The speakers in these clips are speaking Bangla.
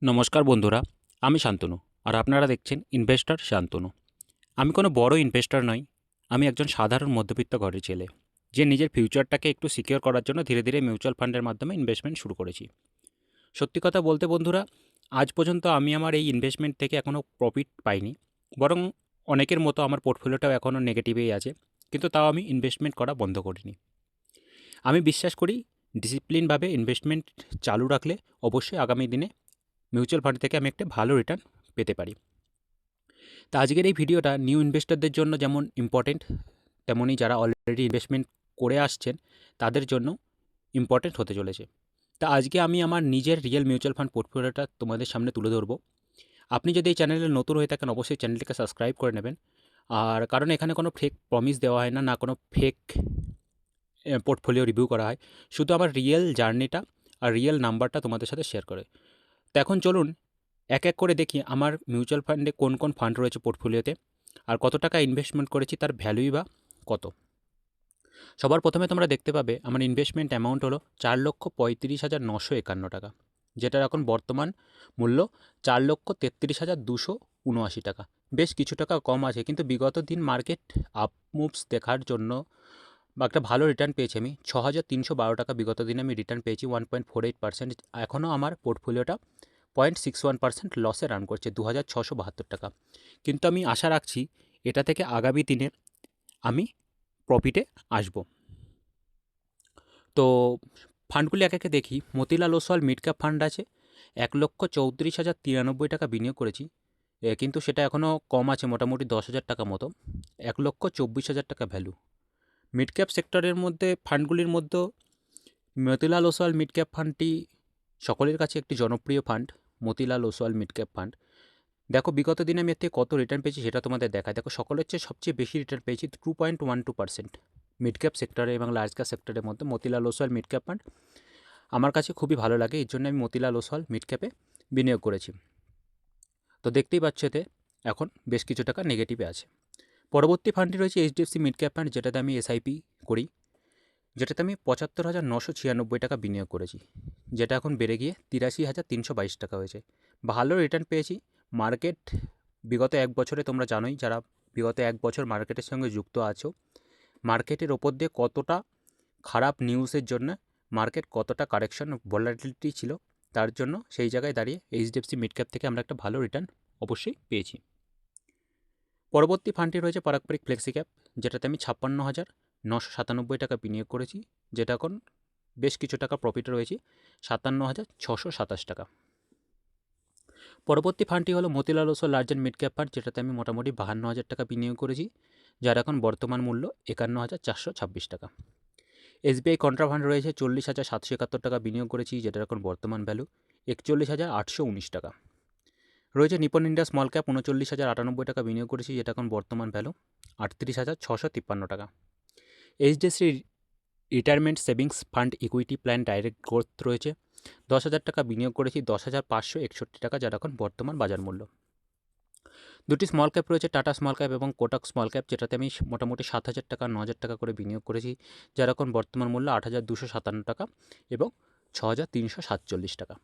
নমস্কার বন্ধুরা, আমি শান্তনু আর আপনারা দেখছেন ইনভেস্টর শান্তনু। আমি কোনো বড় ইনভেস্টর নই। আমি একজন সাধারণ মধ্যবিত্ত ঘরের ছেলে যে নিজের ফিউচারটাকে একটু সিকিওর করার জন্য ধীরে ধীরে মিউচুয়াল ফান্ডের মাধ্যমে ইনভেস্টমেন্ট শুরু করেছি। সত্যি কথা বলতে বন্ধুরা, আজ পর্যন্ত আমি আমার এই ইনভেস্টমেন্ট থেকে এখনও প্রফিট পাইনি। বরং অনেকের মতো আমার পোর্টফোলিওটাও এখনও নেগেটিভেই আছে, কিন্তু তাও আমি ইনভেস্টমেন্ট করা বন্ধ করিনি। আমি বিশ্বাস করি ডিসিপ্লিনভাবে ইনভেস্টমেন্ট চালু রাখলে অবশ্যই আগামী দিনে মিউচুয়াল ফান্ড থেকে আমি একটা ভালো রিটার্ন পেতে পারি। তা আজকের এই ভিডিওটা নিউ ইনভেস্টরদের জন্য যেমন ইম্পর্টেন্ট, তেমনই যারা অলরেডি ইনভেস্টমেন্ট করে আসছেন তাদের জন্য ইম্পর্টেন্ট হতে চলেছে। তা আজকে আমি আমার নিজের রিয়েল মিউচুয়াল ফান্ড পোর্টফোলিওটা তোমাদের সামনে তুলে ধরবো। আপনি যদি এই চ্যানেলে নতুন হয়ে থাকেন অবশ্যই চ্যানেলটিকে সাবস্ক্রাইব করে নেবেন। আর কারণ এখানে কোনো ফেক প্রমিস দেওয়া হয় না, না কোনো ফেক পোর্টফোলিও রিভিউ করা হয়। শুধু আমার রিয়েল জার্নিটা আর রিয়েল নাম্বারটা তোমাদের সাথে শেয়ার করে। তো এখন চলুন এক এক করে দেখি আমার মিউচুয়াল ফান্ডে কোন কোন ফান্ড রয়েছে পোর্টফোলিওতে, আর কত টাকা ইনভেস্টমেন্ট করেছি তার ভ্যালুই বা কত। সবার প্রথমে তোমরা দেখতে পাবে আমার ইনভেস্টমেন্ট অ্যামাউন্ট হলো 4,35,951 টাকা, যেটার এখন বর্তমান মূল্য 4,33,279 টাকা। বেশ কিছু টাকা কম আছে, কিন্তু বিগত দিন মার্কেট আপ মুভস দেখার জন্য বা একটা ভালো রিটার্ন পেয়েছি। আমি 6,312 টাকা বিগত দিনে আমি রিটার্ন পেয়েছি 1.48%। এখনও আমার পোর্টফোলিওটা 0.61% লসে রান করছে 2,672 টাকা। কিন্তু আমি আশা রাখছি এটা থেকে আগামী দিনে আমি প্রফিটে আসব। তো ফান্ডগুলি এক একে দেখি। Motilal Oswal mid cap fund আছে, 1,34,093 টাকা বিনিয়োগ করেছি, কিন্তু সেটা এখনও কম আছে, মোটামুটি 10,000 টাকা মতো। 1,24,000 টাকা ভ্যালু। মিড ক্যাপ সেক্টরের মধ্যে ফান্ডগুলির মধ্যে মতিলাল ওসওয়াল মিড ক্যাপ ফান্ডটি সকলের কাছে একটি জনপ্রিয় fund. Motilal Oswal mid cap fund, দেখো বিগত দিনে আমি এর থেকে কত রিটার্ন পেয়েছি সেটা তোমাদের দেখায়। দেখো সকলের চেয়ে সবচেয়ে বেশি রিটার্ন পেয়েছি 2.12%। মিড ক্যাপ সেক্টরে এবং লার্জ ক্যাপ সেক্টরের মধ্যে Motilal Oswal mid cap fund আমার কাছে খুবই ভালো লাগে, এর জন্য আমি মতিলাল ওসওয়াল মিড ক্যাপে বিনিয়োগ করেছি। তো দেখতেই পাচ্ছ এতে এখন বেশ কিছু টাকা নেগেটিভে আছে। পরবর্তী ফান্ডটি রয়েছে এইচডিএফসি মিড ক্যাপ ফান্ড, যেটাতে আমি এসআইপি করি, যেটাতে আমি 75,996 টাকা বিনিয়োগ করেছি, যেটা এখন বেড়ে গিয়ে 83,322 টাকা হয়েছে। ভালো রিটার্ন পেয়েছি। মার্কেট বিগত এক বছরে তোমরা জানোই, যারা বিগত এক বছর মার্কেটের সঙ্গে যুক্ত আছো, মার্কেটের ওপর দিয়ে কতটা খারাপ নিউজের জন্য মার্কেট কতটা কারেকশন ভলাটিলিটি ছিল, তার জন্য সেই জায়গায় দাঁড়িয়ে এইচডিএফসি মিড ক্যাপ থেকে আমরা একটা ভালো রিটার্ন অবশ্যই পেয়েছি। পরবর্তী ফান্ডটি রয়েছে পারস্পরিক ফ্লেক্সি ক্যাপ, যেটাতে আমি 56,997 টাকা বিনিয়োগ করেছি, যেটা এখন বেশ কিছু টাকা প্রফিট রয়েছে, 57,627 টাকা। পরবর্তী ফান্ডটি হলো Motilal Oswal large and mid cap fund, যেটাতে আমি মোটামুটি 52,000 টাকা বিনিয়োগ করেছি, যার এখন বর্তমান মূল্য 51,426 টাকা। এসবিআই কন্ট্রা ফান্ড রয়েছে 40,771 টাকা বিনিয়োগ করেছি, যেটার এখন বর্তমান ভ্যালু 41,819 টাকা। রয়েছে নিপন ইন্ডিয়া স্মল ক্যাপ 39,098 টাকা বিনিয়োগ করেছি, যেটা এখন বর্তমান ভ্যালু 38,653 টাকা। HDFC retirement savings fund equity plan direct growth রয়েছে 10,000 টাকা বিনিয়োগ করেছি, 10,561 টাকা, যার এখন বর্তমান বাজার মূল্য। দুটি স্মল ক্যাপ রয়েছে টাটা স্মল ক্যাপ এবং কোটাক স্মল ক্যাপ, যেটাতে আমি মোটামুটি 7,000 টাকা 9,000 টাকা করে বিনিয়োগ করেছি, যার এখন বর্তমান মূল্য 8,257 টাকা এবং 6,347 টাকা।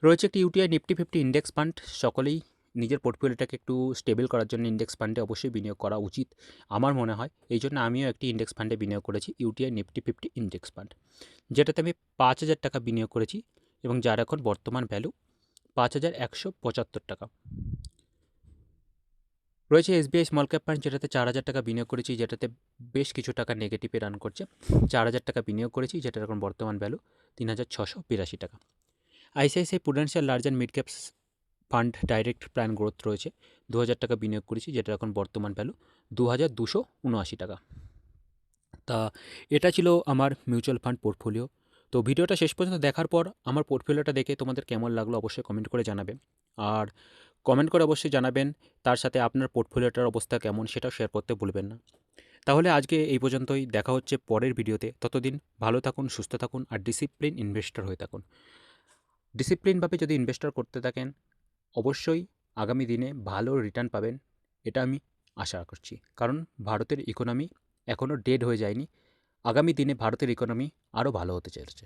রয়েছে একটি ইউটিআই নিফটি 50 ইন্ডেক্স ফান্ড। সকলেই নিজের পোর্টফোলিওটাকে একটু স্টেবল করার জন্য ইন্ডেক্স ফান্ডে অবশ্যই বিনিয়োগ করা উচিত আমার মনে হয়। এই জন্য আমিও একটি ইন্ডেক্স ফান্ডে বিনিয়োগ করেছি, ইউটিআই নিফটি 50 ইন্ডেক্স ফান্ড, যেটাতে আমি 5,000 টাকা বিনিয়োগ করেছি এবং যার এখন বর্তমান ভ্যালু 5,175 টাকা। রয়েছে এসবিআই স্মল ক্যাপ ফান্ড, যেটাতে 4,000 টাকা বিনিয়োগ করেছি, যেটাতে বেশ কিছু টাকা নেগেটিভে রান করছে। 4,000 টাকা বিনিয়োগ করেছি, যেটার এখন বর্তমান ভ্যালু 3,682 টাকা। ICICI Prudential large and mid caps fund direct plan growth রয়েছে 2,000 টাকা বিনিয়োগ করেছি, যেটার এখন বর্তমান ভ্যালু 2,279 টাকা। তা এটা ছিল আমার মিউচুয়াল ফান্ড পোর্টফোলিও। তো ভিডিওটা শেষ পর্যন্ত দেখার পর আমার পোর্টফোলিওটা দেখে তোমাদের কেমন লাগলো অবশ্যই কমেন্ট করে জানাবে। আর কমেন্ট করে অবশ্যই জানাবেন তার সাথে আপনার পোর্টফোলিওটার অবস্থা কেমন সেটাও শেয়ার করতে ভুলবেন না। তাহলে আজকে এই পর্যন্তই, দেখা হচ্ছে পরের ভিডিওতে। ততদিন ভালো থাকুন, সুস্থ থাকুন আর ডিসিপ্লিন ইনভেস্টর হয়ে থাকুন। ডিসিপ্লিনভাবে যদি ইনভেস্টর করতে থাকেন অবশ্যই আগামী দিনে ভালো রিটার্ন পাবেন, এটা আমি আশা করছি। কারণ ভারতের ইকোনমি এখনও ডেড হয়ে যায়নি, আগামী দিনে ভারতের ইকোনমি আরও ভালো হতে চলেছে।